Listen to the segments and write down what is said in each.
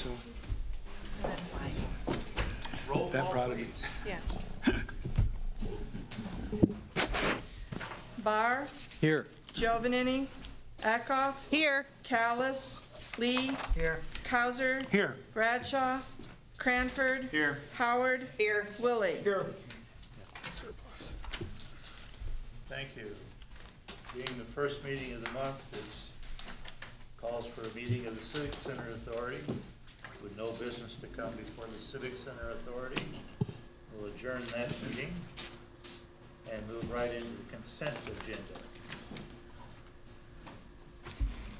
so That's fine. Roll that call, proud of me. please. Yes. Barr, Here. Giovanini, Eckhoff, Here. Callis, Lee, Here. Cowser, Here. Bradshaw, Cranford, Here. Howard, Here. Willie. Here. Thank you. Being the first meeting of the month, this calls for a meeting of the Civic Center Authority with no business to come before the Civic Center Authority. We'll adjourn that meeting and move right into the consent agenda.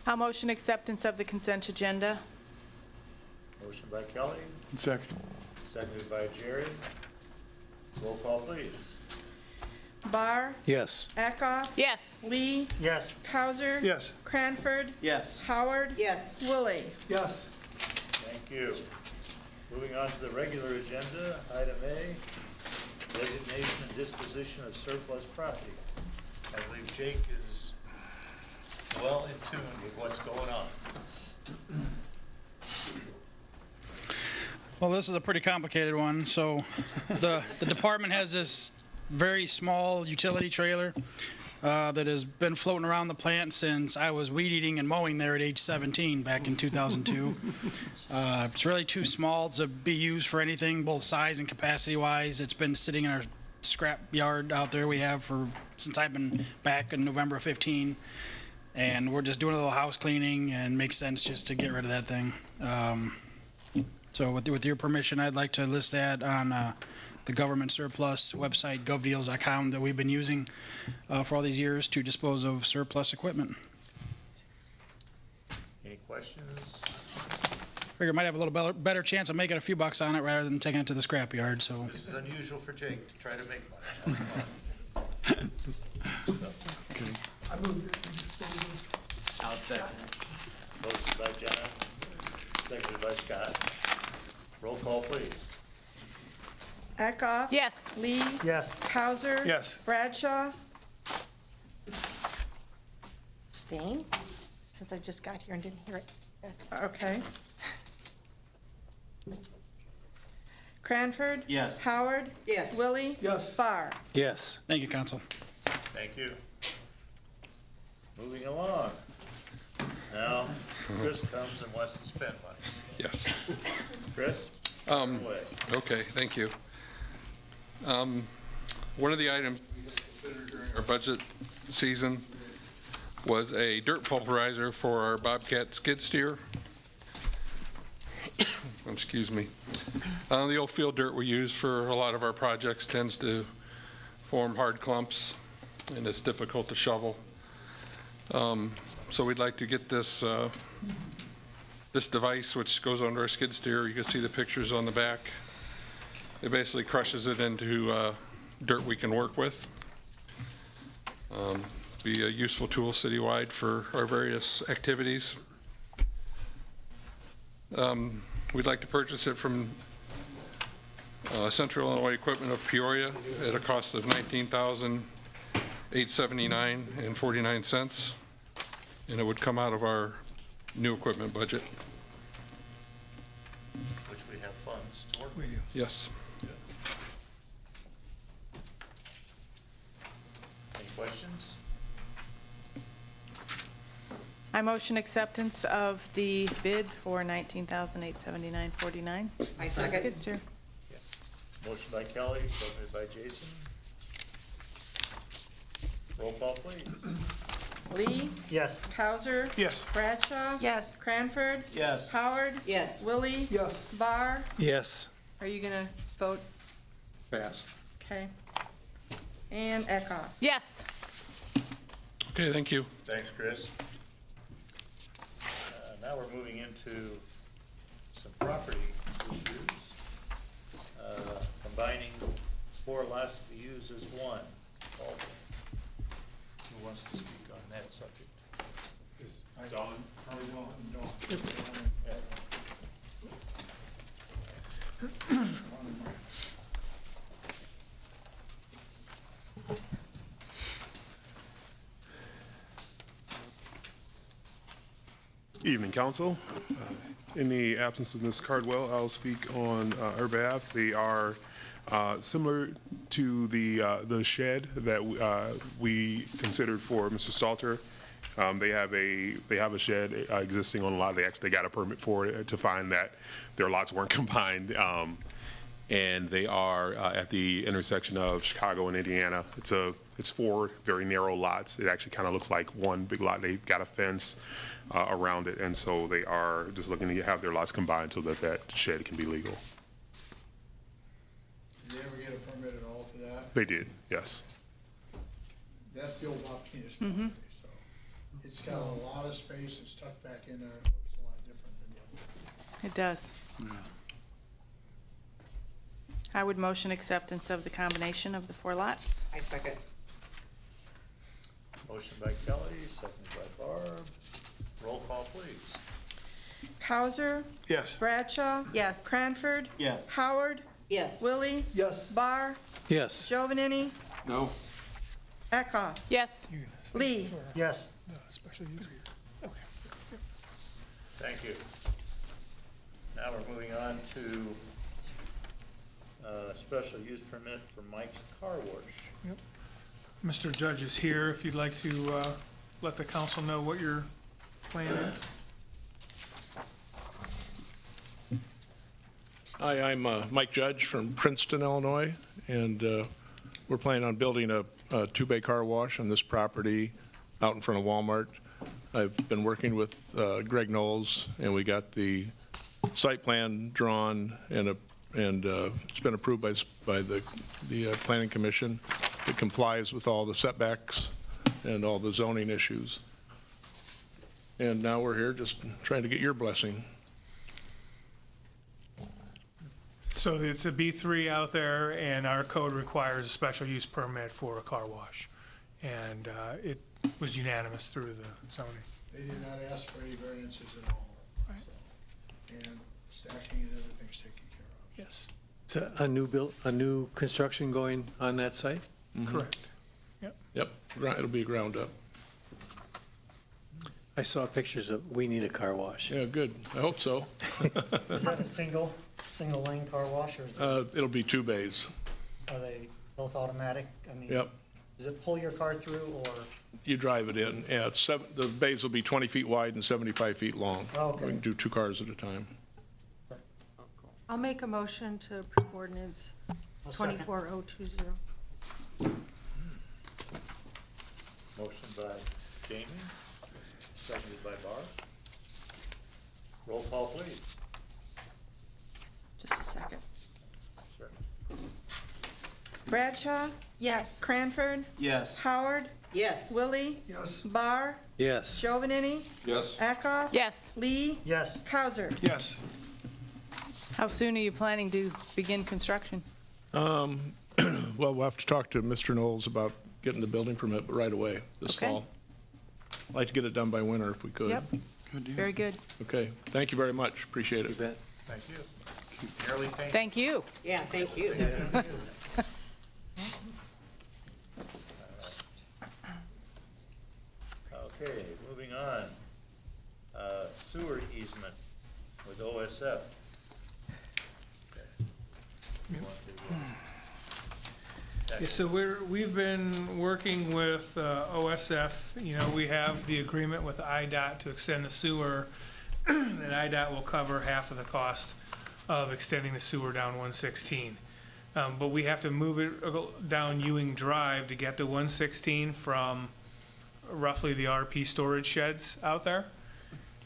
I'll motion acceptance of the consent agenda. Motion by Kelly, Second. seconded by Jerry. Roll call, please. Barr, Yes. Eckhoff, Yes. Lee, Yes. Cowser, Yes. Cranford, Yes. Howard, Yes. Willie. Yes. Thank you. Moving on to the regular agenda, item A, designation and disposition of surplus property. I believe Jake is well in tune with what's going on. Well, this is a pretty complicated one. So the department has this very small utility trailer that has been floating around the plant since I was weed eating and mowing there at age 17 back in 2002. It's really too small to be used for anything, both size and capacity wise. It's been sitting in our scrap yard out there we have since I've been back in November of 15. And we're just doing a little house cleaning, and makes sense just to get rid of that thing. So with your permission, I'd like to list that on the government surplus website, govdeals.com, that we've been using for all these years to dispose of surplus equipment. Any questions? Figure I might have a little better chance of making a few bucks on it rather than taking it to the scrap yard. So This is unusual for Jake to try to make money. Have fun. Okay. I move that we dispose of. I'll second. Motion by John, seconded by Scott. Roll call, please. Eckhoff, Yes. Lee, Yes. Cowser, Yes. Bradshaw, Abstain? Since I just got here and didn't hear it. Yes. okay. Cranford, Yes. Howard, Yes. Willie, Yes. Barr. Yes. thank you, Council. Thank you. Moving along. Now, Chris comes and wants to spend money. Yes. Chris? Away. Okay, thank you. One of the items we considered during our budget season was a dirt pulverizer for our Bobcat skid steer. Excuse me. The old field dirt we use for a lot of our projects tends to form hard clumps, and it's difficult to shovel. So we'd like to get this this device, which goes under our skid steer. You can see the pictures on the back. It basically crushes it into dirt we can work with. Be a useful tool citywide for our various activities. We'd like to purchase it from Central Illinois Equipment of Peoria at a cost of $19,879.49, and it would come out of our new equipment budget. Which we have funds to work We with. do. Yes. Any questions? I motion acceptance of the bid for $19,879.49. I second. Good, sir. Motion by Kelly, seconded by Jason. Roll call, please. Lee, Yes. Cowser, Yes. Bradshaw, Yes. Cranford, Yes. Howard, Yes. Willie, Yes. Barr. Yes. Are you gonna vote? Pass. Okay. And Eckhoff. Yes. Okay, thank you. Thanks, Chris. Now we're moving into some property issues. Combining 4 lots to be used as one. Paul, who wants to speak on that subject? Dawn. Evening, Council. In the absence of Ms. Cardwell, I'll speak on her behalf. They are similar to the shed that we considered for Mr. Stalter. They have a shed existing on a lot. They got a permit for it to find that their lots weren't combined. And they are at the intersection of Chicago and Indiana. It's 4 very narrow lots. It actually kind of looks like one big lot. They've got a fence around it, and so they are just looking to have their lots combined so that that shed can be legal. Did they ever get a permit at all for that? They did, yes. That's the old Martinez property, so. It's got a lot of space, it's tucked back in there, it looks a lot different than the other one. It does. I would motion acceptance of the combination of the 4 lots. I second. Motion by Kelly, seconded by Barb. Roll call, please. Cowser, Yes. Bradshaw. Yes. Cranford. Yes. Howard, Yes. Willie, Yes. Barr, Yes. Giovanini, No. Eckhoff, Yes. Lee. Yes. Special use here. Thank you. Now we're moving on to special use permit for Mike's Car Wash. Mr. Judge is here if you'd like to let the council know what your plan is. Hi, I'm Mike Judge from Princeton, Illinois, and we're planning on building a 2-bay car wash on this property out in front of Walmart. I've been working with Greg Knowles, and we got the site plan drawn, and it's been approved by the Planning Commission. It complies with all the setbacks and all the zoning issues. And now we're here just trying to get your blessing. So it's a B3 out there, and our code requires a special use permit for a car wash. And it was unanimous through the zoning. They did not ask for any variances at all. Right. So, and stacking and everything's taken care of. Yes, Is that a new construction going on that site? correct. Yep, it'll be ground up. I saw pictures of, we need a car wash. Yeah, good. I hope so. Is that a single lane car wash, or It'll be 2 bays. are they both automatic? I mean, Yep. does it pull your car through, or? You drive it in. Yeah, the bays will be 20 feet wide and 75 feet long. Oh, okay. We can do 2 cars at a time. I'll make a motion to approve ordinance I'll second. 24020. Motion by Jamie, seconded by Barb. Roll call, please. Just a second. Sure. Bradshaw, Yes. Cranford, Yes. Howard, Yes. Willie, Yes. Barr, Yes. Giovanini, Yes. Eckhoff. Yes. Lee, Yes. Cowser. Yes. How soon are you planning to begin construction? Well, we'll have to talk to Mr. Knowles about getting the building permit, but right away, this Okay. fall. I'd like to get it done by winter if we could. Yep. Very good. Okay, thank you very much. Appreciate You it. bet. Thank you. Nearly painted. Thank you. Yeah, thank you. Okay, moving on. Sewer easement with OSF. Okay. You want to, Yeah, so we've been working with OSF. You know, we have the agreement with IDOT to extend the sewer, and IDOT will cover half of the cost of extending the sewer down 116. But we have to move it down Ewing Drive to get to 116 from roughly the RP storage sheds out there.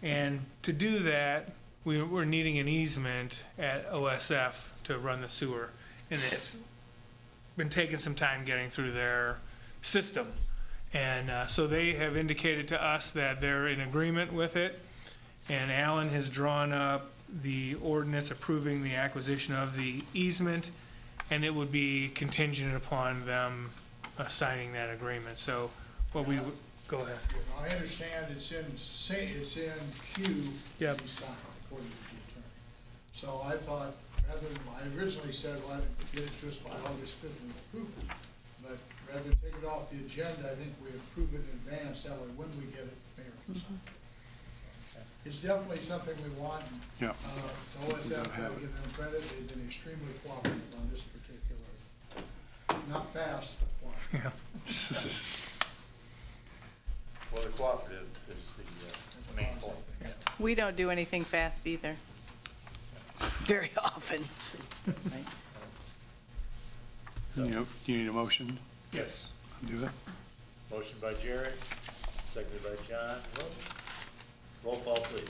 And to do that, we're needing an easement at OSF to run the sewer. And it's been taking some time getting through their system. And so they have indicated to us that they're in agreement with it. And Alan has drawn up the ordinance approving the acquisition of the easement, and it would be contingent upon them signing that agreement. So what we would, go ahead. I understand it's in queue Yep. to be signed, according to the attorney. So I thought, I originally said, well, get it to us by August 5th and approve it. But rather than take it off the agenda, I think we approve it in advance, that way when we get it, Mayor can sign it. it's definitely something we want. Yeah. So OSF, got to give them credit, they've been extremely cooperative on this particular, not fast, but cooperative. Yeah. Well, the cooperative is the main point. We don't do anything fast either. Very often. You need a motion? Yes. Do it. Motion by Jerry, seconded by John. Roll call, please.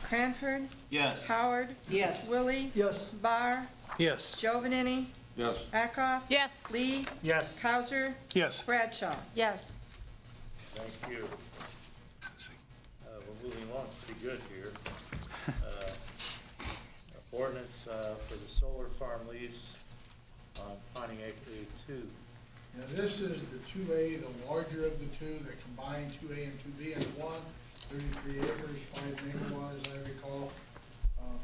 Cranford, Yes. Howard, Yes. Willie, Yes. Barr, Yes. Giovanini, Yes. Eckhoff, Yes. Lee, Yes. Cowser, Yes. Bradshaw. Yes. Thank you. We're moving along pretty good here. Ordinance for the solar farm lease on Pontiac A2. Now, this is the 2A, the larger of the two, the combined 2A and 2B into one, 33 acres, 5 megawatts, as I recall,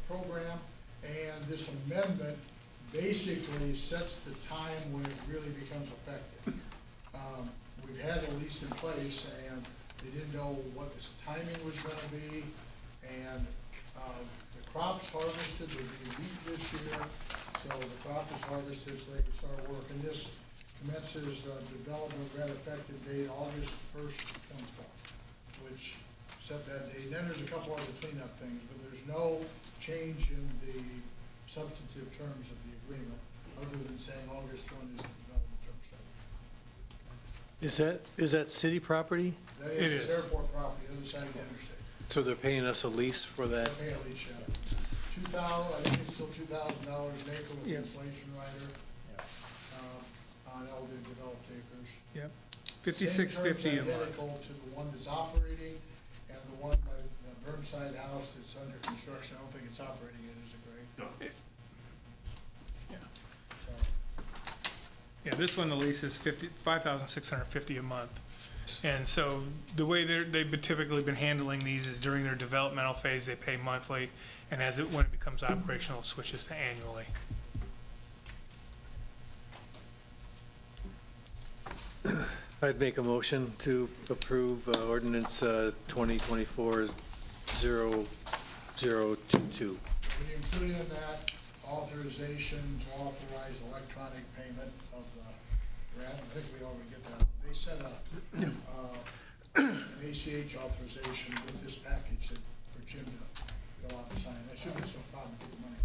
program. And this amendment basically sets the time when it really becomes effective. We've had a lease in place, and they didn't know what this timing was gonna be, and the crops harvested, they'll be wheat this year, so the crop is harvested, so they can start work. And this commences development red effective date August 1st, 2012, which set that date. And then there's a couple other cleanup things, but there's no change in the substantive terms of the agreement, other than saying August 1 is the development term start. Is that city property? That It is is. airport property, other side of the interstate. So they're paying us a lease for that? Pay a lease, yeah. 2,000, I think it's still $2,000 an acre with the Yes. inflation rider, on all the developed acres. Yep. 5650 a Same terms month. identical to the one that's operating, and the one by the Burnside house that's under construction, I don't think it's operating yet, is it, Greg? No. Yeah. So, Yeah, this one, the lease is 5,650 a month. And so the way they've typically been handling these is during their developmental phase, they pay monthly, and when it becomes operational, it switches to annually. I'd make a motion to approve ordinance 2024-0022. we included in that authorization to authorize electronic payment of the grant. I think we already get that. They set up an ACH authorization with this package for Jim to go out and sign. That shouldn't be so problem to get the money for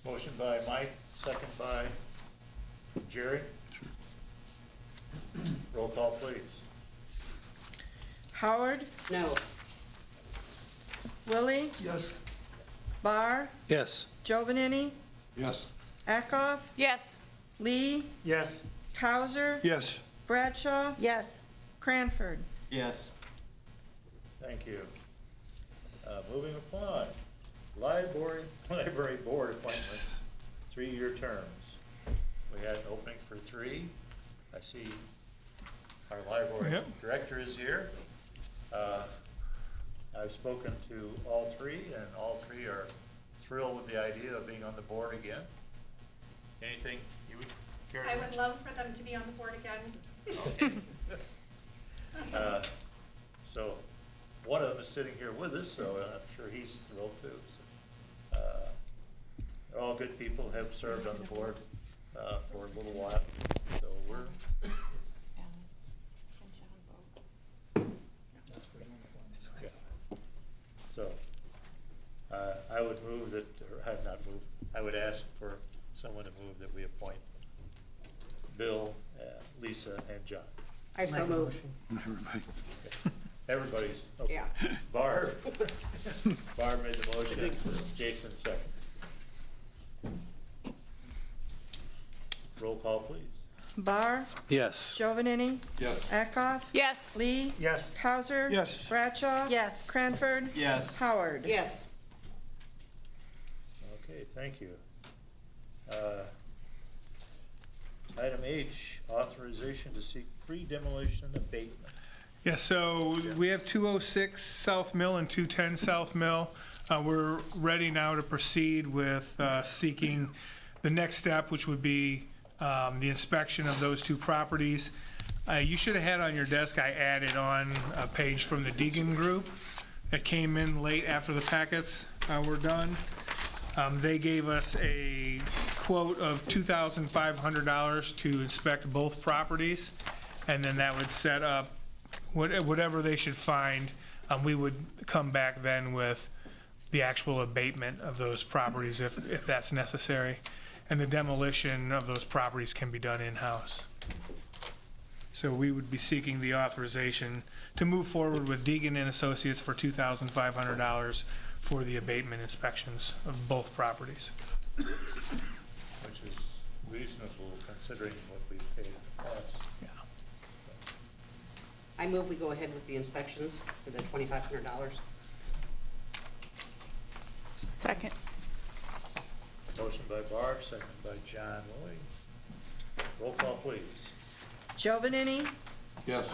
sure. Motion by Mike, second by Jerry. Roll call, please. Howard, No. Willie, Yes. Barr, Yes. Giovanini, Yes. Eckhoff, Yes. Lee, Yes. Cowser, Yes. Bradshaw. Yes. Cranford. Yes. Thank you. Moving upon, library board appointments, 3-year terms. We had an opening for 3. I see our library Yep. director is here. I've spoken to all 3, and all 3 are thrilled with the idea of being on the board again. Anything you would care to I mention? would love for them to be on the board again. So, one of them is sitting here with us, so I'm sure he's thrilled too. So, they're all good people, have served on the board for a little while, so we're, yeah. So, I would move that, or I have not moved, I would ask for someone to move that we appoint Bill, Lisa, and John. I so move. Everybody. Everybody's, okay. Yeah. Barb made the motion, Jason second. Roll call, please. Barr, Yes. Giovanini, Yes. Eckhoff, Yes. Lee, Yes. Cowser. Yes. Bradshaw. Yes. Cranford. Yes. Howard. Yes. Okay, thank you. Item H, authorization to seek pre-demolition abatement. Yeah, so we have 206 South Mill and 210 South Mill. We're ready now to proceed with seeking the next step, which would be the inspection of those 2 properties. You should have had on your desk, I added on a page from the Deegan Group that came in late after the packets were done. They gave us a quote of $2,500 to inspect both properties, and then that would set up whatever they should find. We would come back then with the actual abatement of those properties if that's necessary. And the demolition of those properties can be done in-house. So we would be seeking the authorization to move forward with Deegan and Associates for $2,500 for the abatement inspections of both properties. Which is reasonable considering what we've paid in the past. Yeah. I move we go ahead with the inspections for the $2,500. Second. Motion by Barb, second by John Willie. Roll call, please. Giovanini, Yes.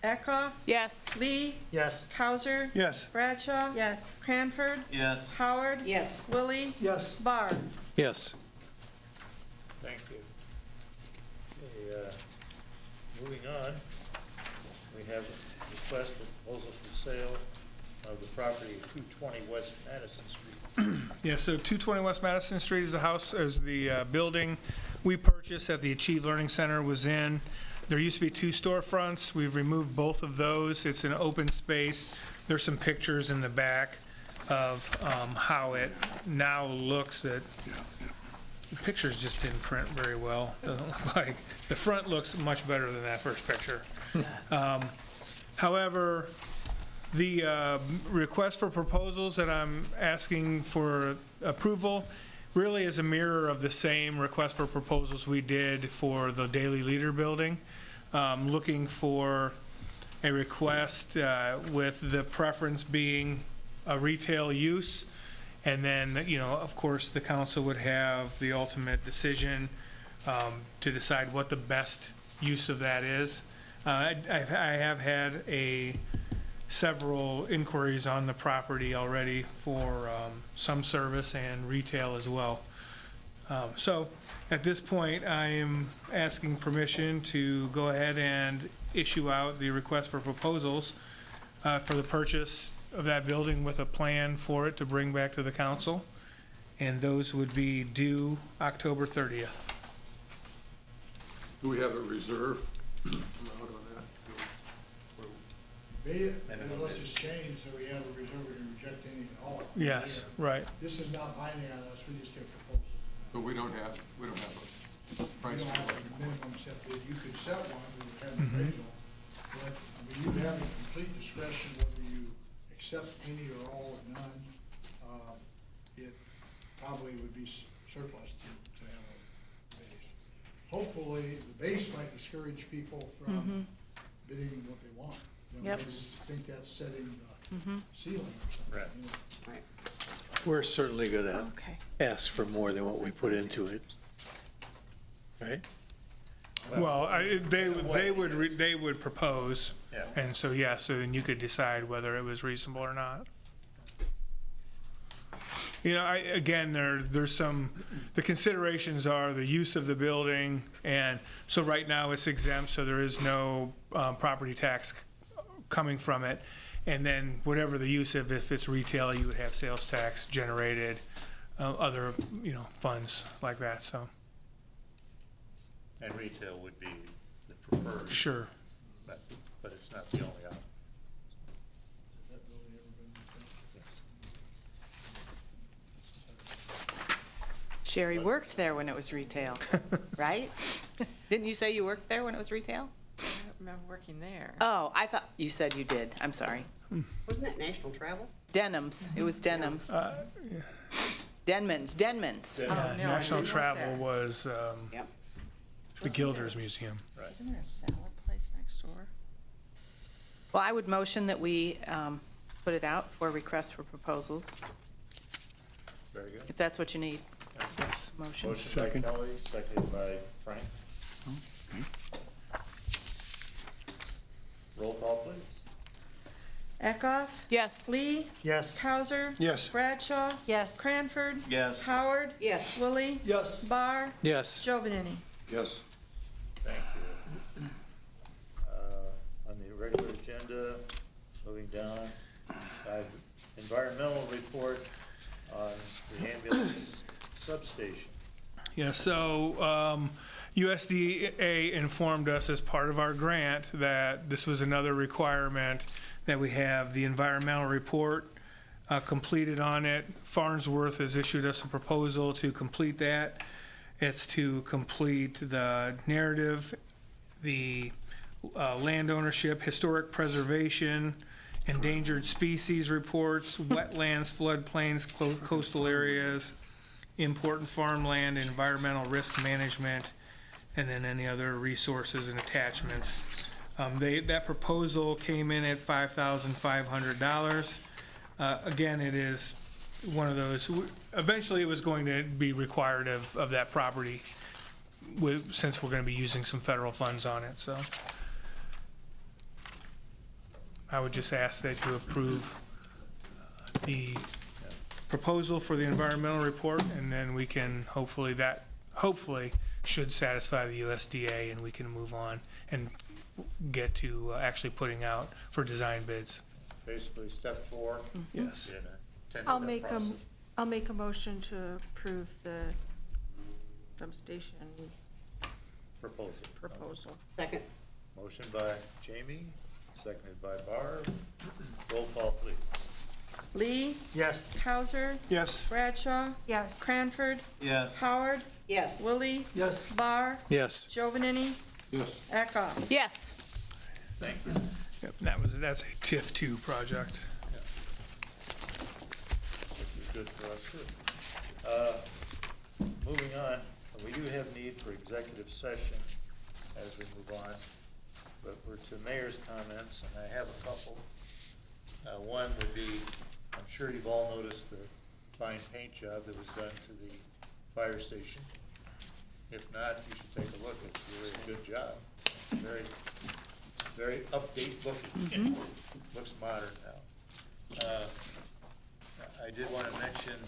Eckhoff, Yes. Lee, Yes. Cowser, Yes. Bradshaw. Yes. Cranford, Yes. Howard. Yes. Willie, Yes. Barr. Yes. Thank you. Okay, moving on, we have a request for proposal for sale of the property at 220 West Madison Street. Yeah, so 220 West Madison Street is the house, is the building we purchased that the Achieve Learning Center was in. There used to be 2 storefronts. We've removed both of those. It's an open space. There's some pictures in the back of how it now looks. That the pictures just didn't print very well. Doesn't look like, the front looks much better than that first picture. However, the request for proposals that I'm asking for approval really is a mirror of the same request for proposals we did for the Daily Leader building. Looking for a request with the preference being a retail use, and then, you know, of course, the council would have the ultimate decision to decide what the best use of that is. I have had several inquiries on the property already for some service and retail as well. So at this point, I am asking permission to go ahead and issue out the request for proposals for the purchase of that building with a plan for it to bring back to the council. And those would be due October 30th. Do we have a reserve amount on that? Unless it's changed, so we have a reserve to reject any at all. Yes, right. This is not binding on us, we just get proposals. But we don't have a We price. don't have a minimum set bid. You could set one, we would have an appraisal. But, I mean, you have a complete discretion whether you accept any or all or none. It probably would be surplus to have a base. Hopefully, the base might discourage people from bidding what they want. Yep. They think that's setting the ceiling or something. Right. You know. Right. We're certainly gonna Okay. ask for more than what we put into it. Right? Well, they would propose, Yeah. and so, yeah, so then you could decide whether it was reasonable or not. You know, again, there's some, the considerations are the use of the building, and so right now it's exempt, so there is no property tax coming from it. And then whatever the use of, if it's retail, you would have sales tax generated, other, you know, funds like that, so, And retail would be the preferred sure. method, but it's not the only option. Has that building ever been Sherry worked there when it was retail, right? Didn't you say you worked there when it was retail? I don't remember working there. Oh, I thought you said you did. I'm sorry. Wasn't that National Travel? Denims. It was Denims. Denman's. Yeah, no, I National didn't work Travel there. was Yep. the Gilders Museum. Isn't there a salad place next door? Well, I would motion that we put it out for requests for proposals, Very good. if that's what you need. Yes. Motion. Motion by Kelly, seconded by Frank. Roll call, please. Eckhoff, Yes. Lee, Yes. Cowser. Yes. Bradshaw. Yes. Cranford. Yes. Howard. Yes. Willie. Yes. Barr. Yes. Giovanini. Yes. Thank regular agenda, moving down. Environmental report on the ambulance substation. Yeah, so USDA informed us as part of our grant that this was another requirement that we have the environmental report completed on it. Farnsworth has issued us a proposal to complete that. It's to complete the narrative, the land ownership, historic preservation, endangered species reports, wetlands, floodplains, coastal areas, important farmland, environmental risk management, and then any other resources and attachments. That proposal came in at $5,500. Again, it is one of those, eventually it was going to be required of that property since we're going to be using some federal funds on it, so. I would just ask that you approve the proposal for the environmental report, and then we can hopefully should satisfy the USDA, and we can move on and get to actually putting out for design bids. Basically, step 4. Yes. In a 10-step I'll make process. a motion to approve the substation proposal. Second. Motion by Jamie, seconded by Barb. Roll call, please. Lee? Yes. Hauser? Yes. Bradshaw? Yes. Cranford? Yes. Howard? Yes. Willie? Yes. Barr? Yes. Giovanini? Yes. Eckhoff? Yes. Thank you. Yep, that's a TIF 2 project. Which is good for us, too. Moving on, we do have need for executive session as we move on, but we're to mayor's comments, and I have a couple. One would be, I'm sure you've all noticed the fine paint job that was done to the fire station. If not, you should take a look. It's really a good job. Very, very update looking. Looks modern now. I did want to mention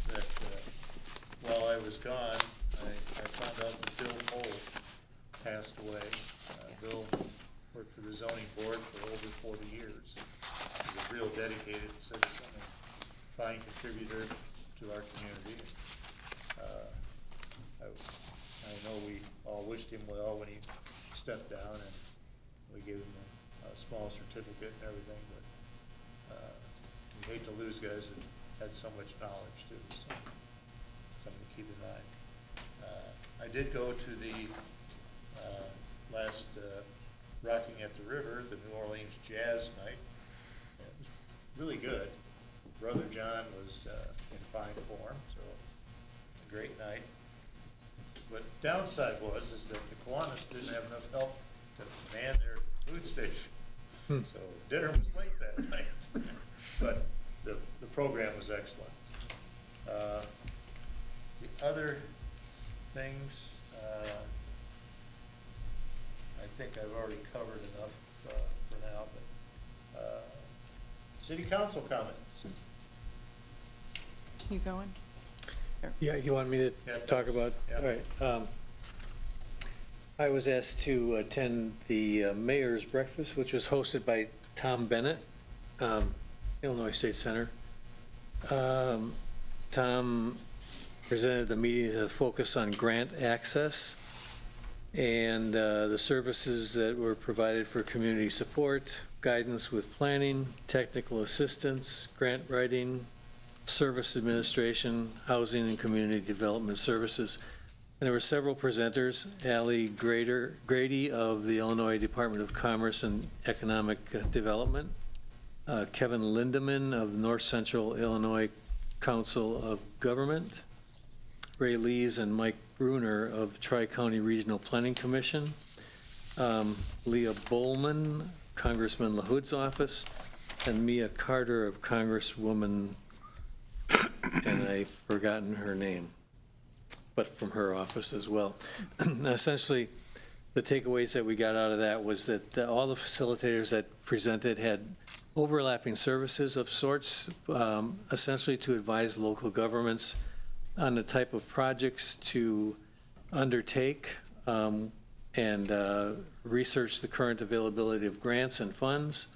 that while I was gone, I found out that Bill Cole passed away. Bill worked for the zoning board for over 40 years. He's a real dedicated citizen and fine contributor to our community. I know we all wished him well when he stepped down, and we gave him a small certificate and everything, but we hate to lose guys that had so much knowledge too, so something to keep in mind. I did go to the last Rocking at the River, the New Orleans Jazz Night. It was really good. Brother John was in fine form, so a great night. But downside is that the Kiwanis didn't have enough help to man their food station. So dinner was late that night. But the program was excellent. The other things, I think I've already covered enough for now, but city council comments. You going? Yeah, you want me to talk about? Yeah. All right. I was asked to attend the mayor's breakfast, which was hosted by Tom Bennett, Illinois State Senator. Tom presented the meeting to focus on grant access and the services that were provided for community support, guidance with planning, technical assistance, grant writing, service administration, housing and community development services. And there were several presenters: Allie Grady of the Illinois Department of Commerce and Economic Development, Kevin Lindeman of North Central Illinois Council of Government, Ray Lees and Mike Bruner of Tri-County Regional Planning Commission, Leah Bowman, Congressman LaHood's office, and Mia Carter of Congresswoman, and I've forgotten her name, but from her office as well. Essentially, the takeaways that we got out of that was that all the facilitators that presented had overlapping services of sorts, essentially to advise local governments on the type of projects to undertake, and research the current availability of grants and funds.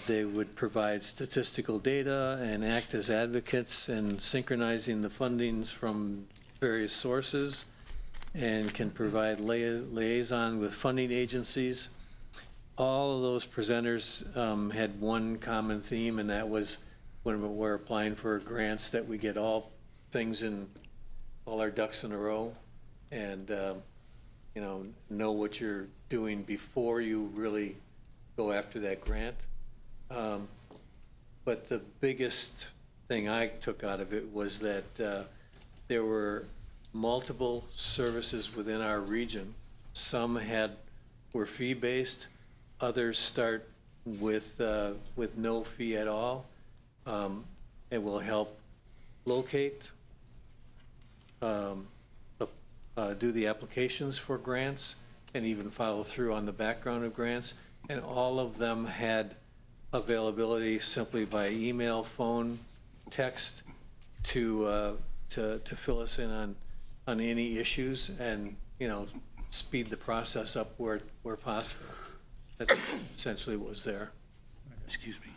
They would provide statistical data and act as advocates in synchronizing the fundings from various sources, and can provide liaison with funding agencies. All of those presenters had one common theme, and that was when we're applying for grants, that we get all our ducks in a row, and know what you're doing before you really go after that grant. But the biggest thing I took out of it was that there were multiple services within our region. Some were fee-based, others start with no fee at all. It will help locate, do the applications for grants, and even follow through on the background of grants. And all of them had availability simply by email, phone, text to fill us in on any issues, and speed the process up where possible. That's essentially what was there. Excuse me.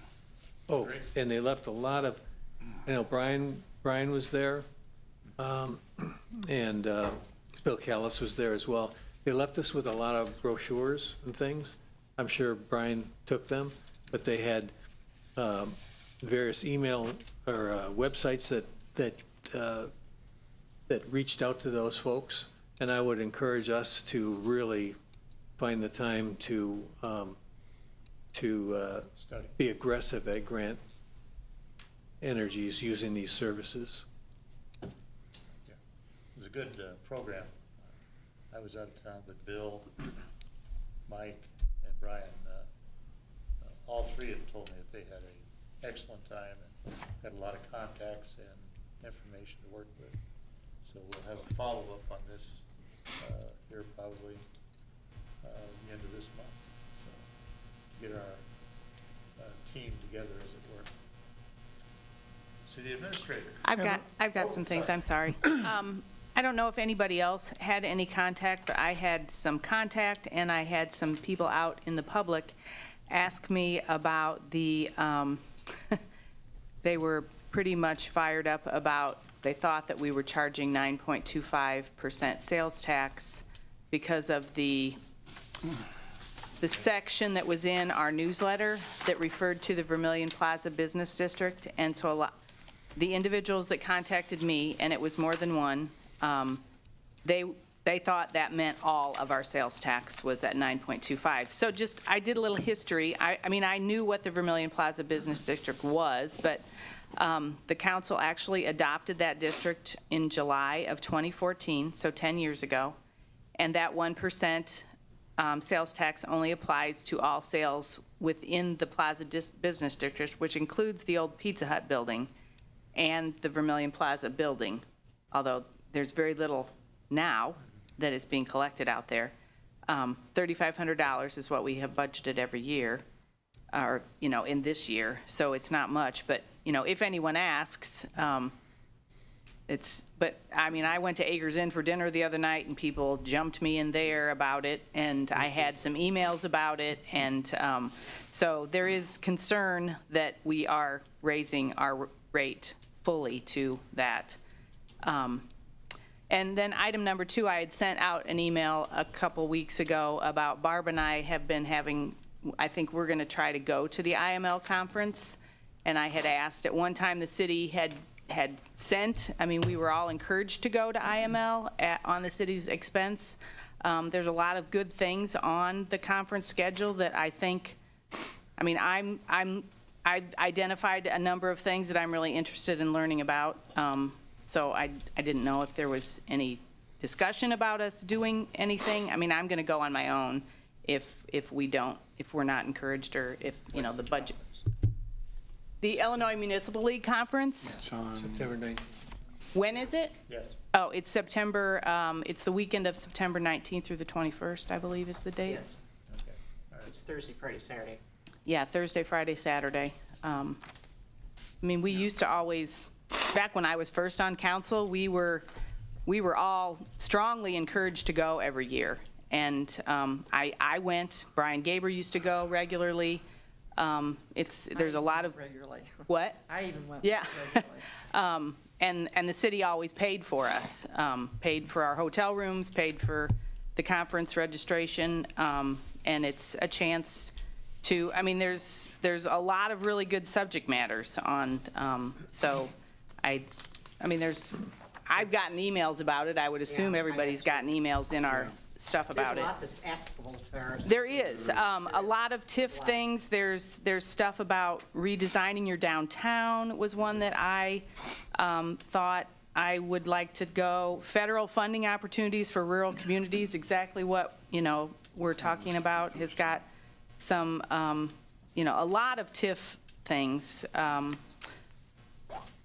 Oh, and they left a lot of, Brian was there, and Bill Callis was there as well. They left us with a lot of brochures and things. I'm sure Brian took them, but they had various email or websites that reached out to those folks. And I would encourage us to really find the time to be aggressive at grant energies using these services. Yeah. It was a good program. I was out of town, but Bill, Mike, and Brian, all three of them told me that they had an excellent time and had a lot of contacts and information to work with. So we'll have a follow-up on this here probably the end of this month. So to get our team together, as it were. City Administrator. I've got some things, I'm sorry. I don't know if anybody else had any contact, but I had some contact, and I had some people out in the public ask me about the, they were pretty much fired up about, they thought that we were charging 9.25% sales tax because of the section that was in our newsletter that referred to the Vermilion Plaza Business District. And so the individuals that contacted me, and it was more than one, they thought that meant all of our sales tax was at 9.25. So I did a little history. I mean, I knew what the Vermilion Plaza Business District was, but the council actually adopted that district in July of 2014, so 10 years ago. And that 1% sales tax only applies to all sales within the Plaza Business District, which includes the old Pizza Hut building and the Vermilion Plaza building, although there's very little now that is being collected out there. $3,500 is what we have budgeted every year, or, in this year, so it's not much. But, if anyone asks, but I mean, I went to Acres Inn for dinner the other night, and people jumped me in there about it, and I had some emails about it, and so there is concern that we are raising our rate fully to that. And then item number 2, I had sent out an email a couple weeks ago about Barb and I have been having, I think we're going to try to go to the IML conference, and I had asked at one time the city had sent, I mean, we were all encouraged to go to IML on the city's expense. There's a lot of good things on the conference schedule that I think, I mean, I've identified a number of things that I'm really interested in learning about. So I didn't know if there was any discussion about us doing anything. I mean, I'm going to go on my own if we're not encouraged, or if, the budget. The Illinois Municipal League Conference? September 19th. When is it? Yes. Oh, it's September, it's the weekend of September 19th through the 21st, I believe is the date. Yes. Okay. All right. It's Thursday, Friday, Saturday. Yeah, Thursday, Friday, Saturday. I mean, we used to always, back when I was first on council, we were we were all strongly encouraged to go every year. And I went, Brian Gaber used to go regularly. There's a lot of. Regularly. What? I even went Yeah. regularly. And the city always paid for us, paid for our hotel rooms, paid for the conference registration, and it's a chance to, I mean, there's a lot of really good subject matters on, so I mean, I've gotten emails about it. I would assume Yeah, everybody's gotten emails in our stuff about There's it. a lot that's applicable to our. There is, a lot of TIF things, there's stuff about redesigning your downtown was one that I thought I would like to go. Federal funding opportunities for rural communities, exactly what, we're talking about, has got some, a lot of TIF things.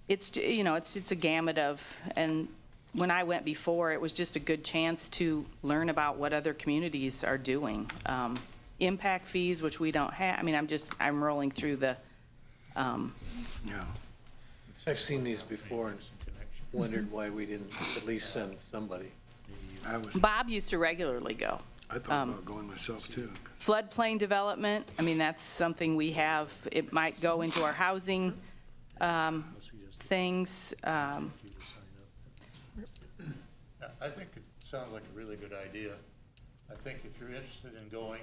It's a gamut of, and when I went before, it was just a good chance to learn about what other communities are doing. Impact fees, which we don't have, I mean, I'm rolling through the, I've seen these before and wondered why we didn't at least send somebody. Bob used to regularly go. I thought about going myself too. Floodplain development, I mean, that's something we have, it might go into our housing things. I think it sounds like a really good idea. I think if you're interested in going,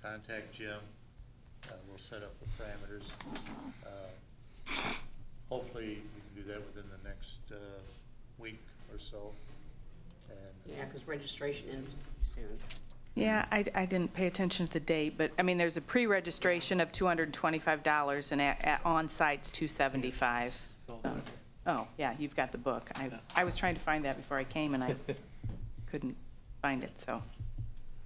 contact Jim. We'll set up the parameters. Hopefully, we can do that within the next week or so. And Yeah, because registration ends pretty soon. Yeah, I didn't pay attention to the date, but, I mean, there's a pre-registration of $225, and at on-site's $275. Oh, yeah, you've got the book. I was trying to find that before I came, and I couldn't find it, so,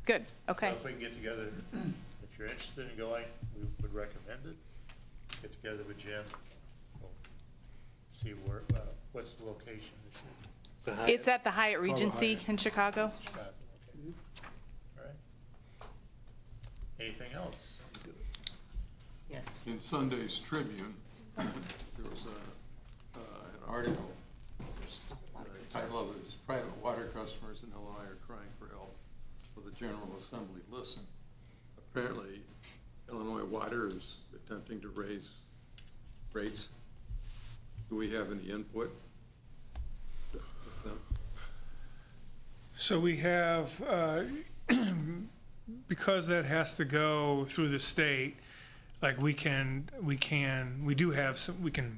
good, okay. So if we can get together, if you're interested in going, we would recommend it. Get together with Jim. We'll see what's the location this year. It's at the Hyatt Regency in Chicago. Chicago, okay. All right. Anything else? Yes. In Sunday's Tribune, there was an article. The title of it is "Private Water Customers in Illinois Are Crying for Help. Will the General Assembly Listen?" Apparently, Illinois Water is attempting to raise rates. Do we have any input with them? So we have, because that has to go through the state, like we can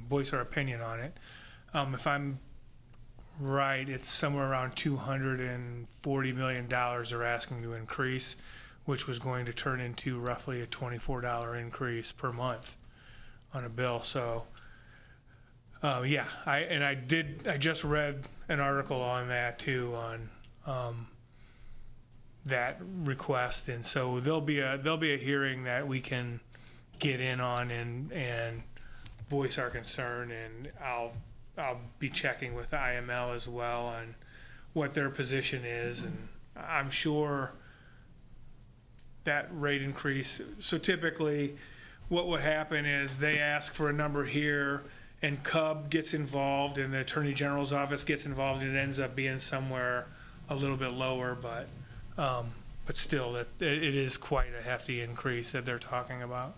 voice our opinion on it. If I'm right, it's somewhere around $240 million they're asking to increase, which was going to turn into roughly a $24 increase per month on a bill. So, yeah, I just read an article on that too, on that request, and so there'll be a hearing that we can get in on and voice our concern, and I'll be checking with IML as well on what their position is, and I'm sure that rate increase. So typically, what would happen is they ask for a number here, and CUB gets involved, and the Attorney General's office gets involved, and it ends up being somewhere a little bit lower, but still, that it is quite a hefty increase that they're talking about.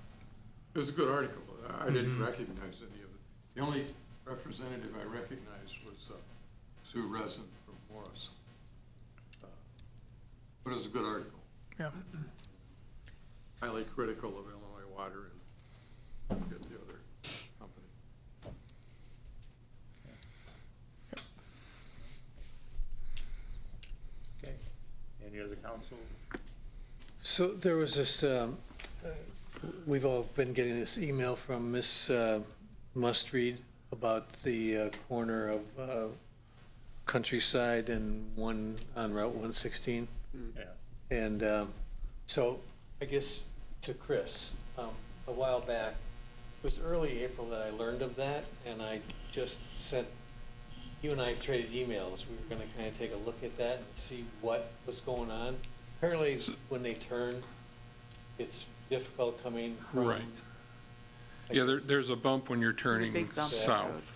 It was a good article. I didn't recognize any of it. The only representative I recognized was Sue Resin from Morris. But it was a good article. Yeah. Highly critical of Illinois Water and I forget the other company. Okay. Any other council? So there was this, we've all been getting this email from Miss Mustreed about the corner of Countryside and one on Route 116. Yeah. And so I guess to Chris, a while back, it was early April that I learned of that, and I just sent, you and I traded emails. We were going to kind of take a look at that and see what was going on. Apparently, when they turn, it's difficult coming from. Right. Yeah, there's a bump when you're turning Big bump. south.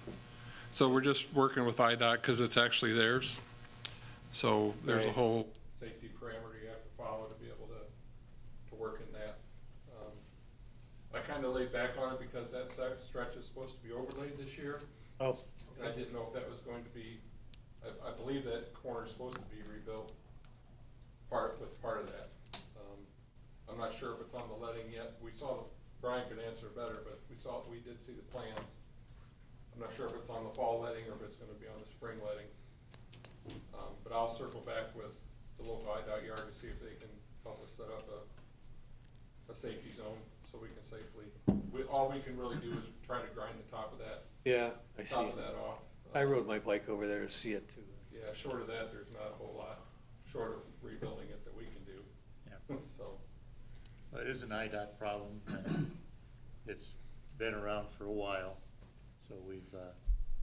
So we're just working with IDOT because it's actually theirs. So there's a Right. whole safety parameter you have to follow to be able to work in that. I kind of laid back on it because that stretch is supposed to be overlaid this year. Oh, And I didn't know if that was going to be, I believe that corner is supposed to be rebuilt part of that. I'm not sure if it's on the letting yet. We saw, Brian could answer better, but we did see the plans. I'm not sure if it's on the fall letting or if it's gonna be on the spring letting. But I'll circle back with the local IDOT yard to see if they can help us set up a safety zone so we can safely, all we can really do is try to grind the top of that yeah, off. I rode my bike over there to see it too. Yeah, short of that, there's not a whole lot, short of rebuilding it, that we can do. Yeah. So, Well, it is an IDOT problem. It's been around for a while, so we've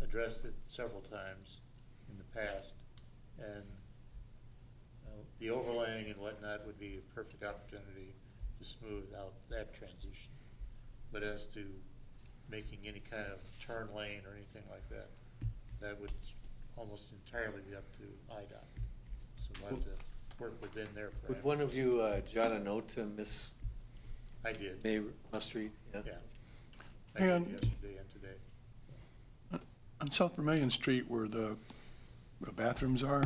addressed it several times in the past. And the overlaying and whatnot would be a perfect opportunity to smooth out that transition. But as to making any kind of turn lane or anything like that, that would almost entirely be up to IDOT. So we'll have to work within their parameters. Would one of you jot a note to Miss I did. May Mustreed? Yeah. Yeah. I did And- yesterday and today. On South Vermillion Street where the bathrooms are,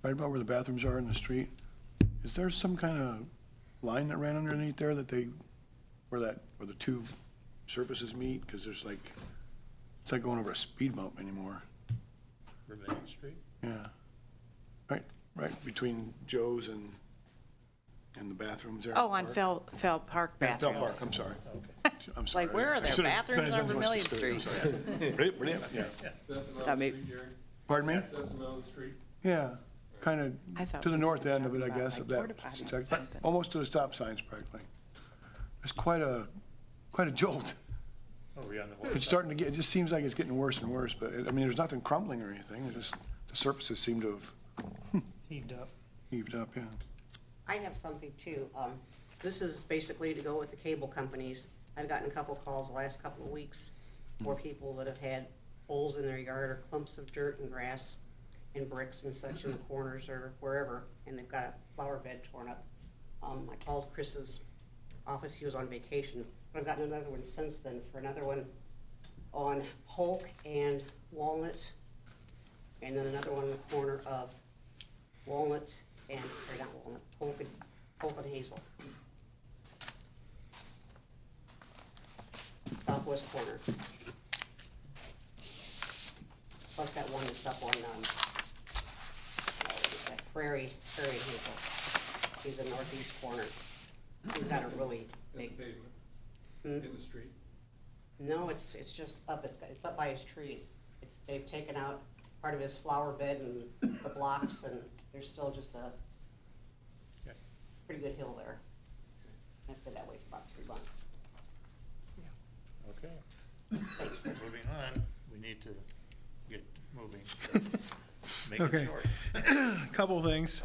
right about where the bathrooms are in the street, is there some kind of line that ran underneath there where the two surfaces meet? Because it's like going over a speed bump anymore. Vermillion Street? Yeah. Right between Joe's and the bathrooms there. Oh, on Fell Park Yeah, Fell bathrooms. Park, I'm sorry. Okay. I'm sorry. Like, where are I there should've- bathrooms I on should've Vermillion must have Street? stood, I'm sorry. Yeah. Yeah. is that the middle I of the mean- street, Jerry? Pardon me? Is that the middle of the street? Yeah, kind I of thought to the we north were end of it, I talking about, guess, of like, that porta potties or section, something. almost to the stop signs practically. It's quite a jolt. Oh, we're on the west It's side. starting to get, it just seems like it's getting worse and worse, but, I mean, there's nothing crumbling or anything, it's just, the surfaces seem to have Heaved up. heaved up, yeah. I have something too. This is basically to go with the cable companies. I've gotten a couple calls the last couple of weeks for people that have had holes in their yard or clumps of dirt and grass and bricks and such in the corners or wherever, and they've got a flower bed torn up. I called Chris's office, he was on vacation, but I've gotten another one since then for another one on Polk and Walnut, and then another one in the corner of Walnut and, or not Walnut, Polk and Hazel. Southwest corner. Plus that one that's up on, what is that, Prairie and Hazel. He's in northeast corner. He's got a really In the big, pavement, in the street? no, it's just up, it's up by his trees. They've taken out part of his flower bed and the blocks, and there's still just a Okay. pretty good hill there. And it's been that way for about 3 months. Okay. Thanks, Chris. Moving on, we need to get moving. Make Okay. it short. Couple of things.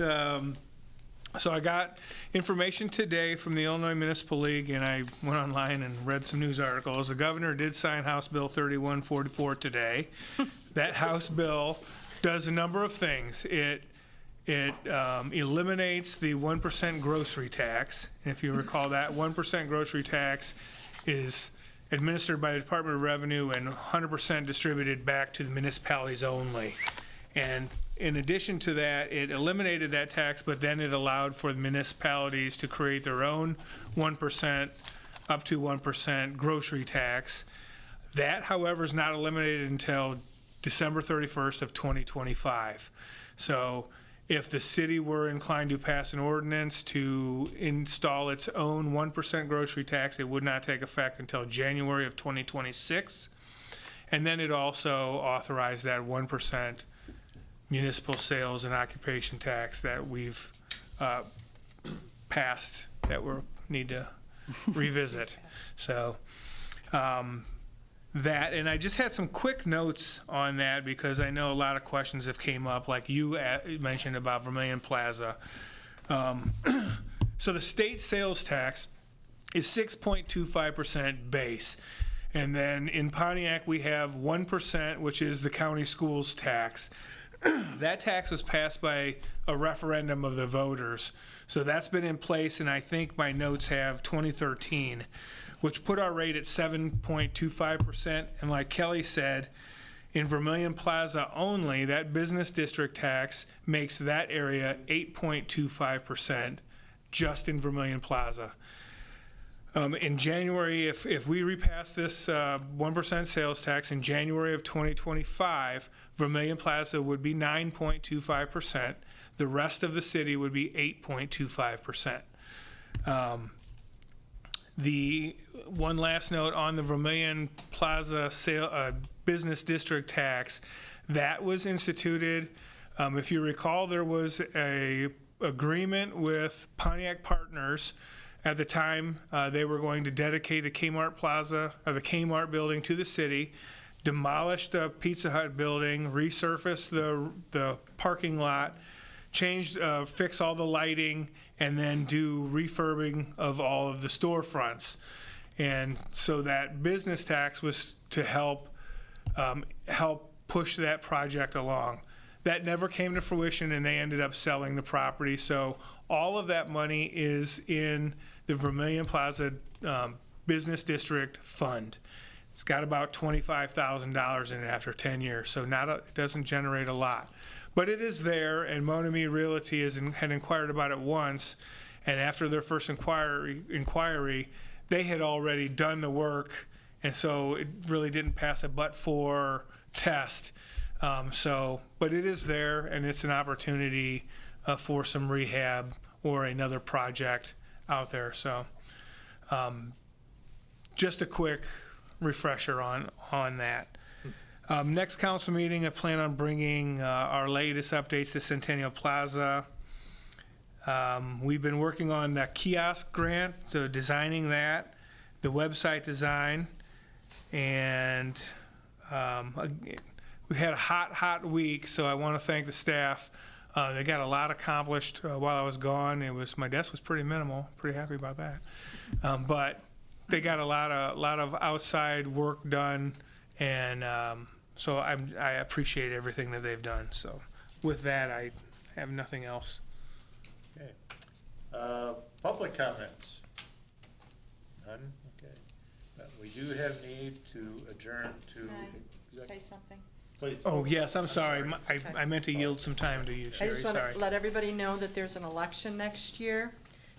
So I got information today from the Illinois Municipal League, and I went online and read some news articles. The governor did sign House Bill 3144 today. That House bill does a number of things. It eliminates the 1% grocery tax. And if you recall, that 1% grocery tax is administered by the Department of Revenue and 100% distributed back to the municipalities only. And in addition to that, it eliminated that tax, but then it allowed for the municipalities to create their own 1%, up to 1% grocery tax. That, however, is not eliminated until December 31st of 2025. So if the city were inclined to pass an ordinance to install its own 1% grocery tax, it would not take effect until January of 2026. And then it also authorized that 1% municipal sales and occupation tax that we've passed that we need to revisit. So that, and I just had some quick notes on that because I know a lot of questions have came up, like you mentioned about Vermillion Plaza. So the state sales tax is 6.25% base. And then in Pontiac, we have 1%, which is the county schools tax. That tax was passed by a referendum of the voters. So that's been in place, and I think my notes have 2013, which put our rate at 7.25%. And like Kelly said, in Vermilion Plaza only, that business district tax makes that area 8.25% just in Vermilion Plaza. In January, if we repass this 1% sales tax in January of 2025, Vermilion Plaza would be 9.25%. The rest of the city would be 8.25%. The one last note on the Vermilion Plaza business district tax, that was instituted. If you recall, there was a agreement with Pontiac Partners. At the time, they were going to dedicate the Kmart Plaza, or the Kmart building to the city, demolish the Pizza Hut building, resurface the parking lot, fix all the lighting, and then do refurbing of all of the storefronts. And so that business tax was to help push that project along. That never came to fruition, and they ended up selling the property. So all of that money is in the Vermilion Plaza Business District Fund. It's got about $25,000 in it after 10 years, so it doesn't generate a lot. But it is there, and Monami Realty had inquired about it once, and after their first inquiry, they had already done the work, and so it really didn't pass a but-for test. But it is there, and it's an opportunity for some rehab or another project out there. So just a quick refresher on that. Next council meeting, I plan on bringing our latest updates to Centennial Plaza. We've been working on that kiosk grant, so designing that, the website design, and we had a hot week, so I want to thank the staff. They got a lot accomplished while I was gone. My desk was pretty minimal. Pretty happy about that. But they got a lot of outside work done, and so I appreciate everything that they've done. So with that, I have nothing else. Okay. Public comments? None? Okay. We do have need to adjourn to. Can I say something? Please. Oh, yes, I'm sorry. I meant to yield some time to you, I Sherry. just want Sorry. to let everybody know that there's an election next year.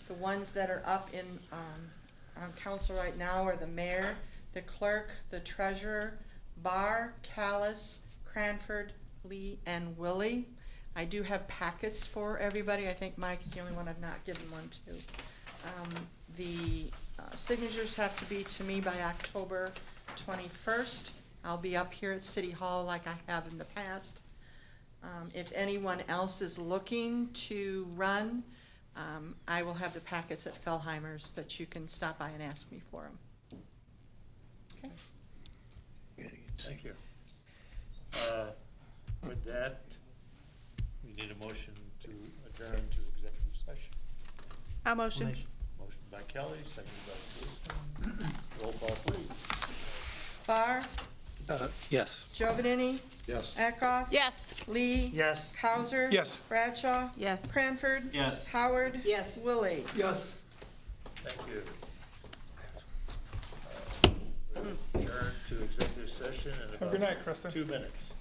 The ones that are up in, on council right now are the mayor, the clerk, the treasurer, Barr, Callis, Cranford, Lee, and Willie. I do have packets for everybody. I think Mike is the only one I've not given one to. The signatures have to be to me by October 21st. I'll be up here at City Hall like I have in the past. If anyone else is looking to run, I will have the packets at Fellheimer's that you can stop by and ask me for them. Okay. Thank you. With that, we need a motion to adjourn to executive session. I'll motion. Motion by Kelly, seconded by Jason. Roll call, please. Barr, Yes. Giovanini, Yes. Eckhoff. Yes. Lee. Yes. Hauser. Yes. Bradshaw. Yes. Cranford. Yes. Howard. Yes. Willie. Yes. Thank you. We'll adjourn to executive session in about Good night, Kristen. 2 minutes.